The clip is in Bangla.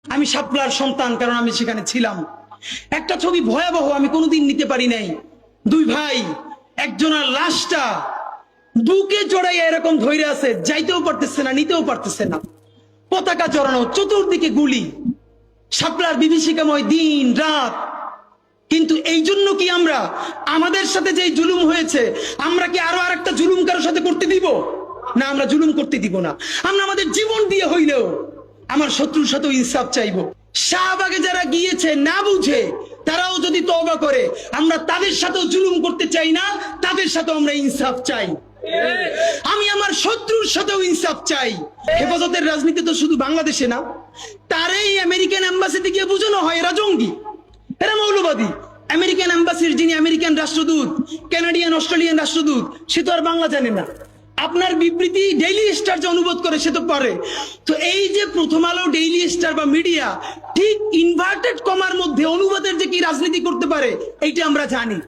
আমি শাপলার সন্তান, কারণ আমি সেখানে ছিলাম। একটা ছবি ভয়াবহ, আমি কোনোদিন নিতে পারি নাই। দুই ভাই, একজনের লাশটা বুকে জড়াইয়া এরকম ধরে আছে, যাইতেও পারতেছে না, নিতেও পারতেছে না। পতাকা জড়ানো, চতুর্দিকে গুলি, শাপলার বিভীষিকাময় দিন রাত। কিন্তু এই জন্য কি আমরা আমাদের সাথে যে জুলুম হয়েছে, আমরা কি আরো আরেকটা জুলুম কারোর সাথে করতে দিব? না, আমরা জুলুম করতে দিব না। আমরা আমাদের জীবন দিয়ে হইলেও আমার শত্রুর সাথেও ইনসাফ চাইবো। শাহবাগে যারা গিয়েছে না বুঝে, তারাও যদি তওবা করে, আমরা তাদের সাথেও জুলুম করতে চাই না, তাদের সাথেও আমরা ইনসাফ চাই। আমি আমার শত্রুর সাথেও ইনসাফ চাই। হেফাজতের রাজনীতি তো শুধু বাংলাদেশে না, তারই আমেরিকান এম্বাসিতে গিয়ে বোঝানো হয় এরা জঙ্গি, এরা মৌলবাদী। আমেরিকান এম্বাসির যিনি আমেরিকান রাষ্ট্রদূত, কানাডিয়ান অস্ট্রেলিয়ান রাষ্ট্রদূত, সে তো আর বাংলা জানে না। আপনার বিবৃতি ডেইলি স্টার যে অনুবাদ করে সে তো পারে। তো এই যে প্রথম আলো, ডেইলি স্টার বা মিডিয়া ঠিক ইনভার্টেড কমার মধ্যে অনুবাদের যে কি রাজনীতি করতে পারে, এইটা আমরা জানি।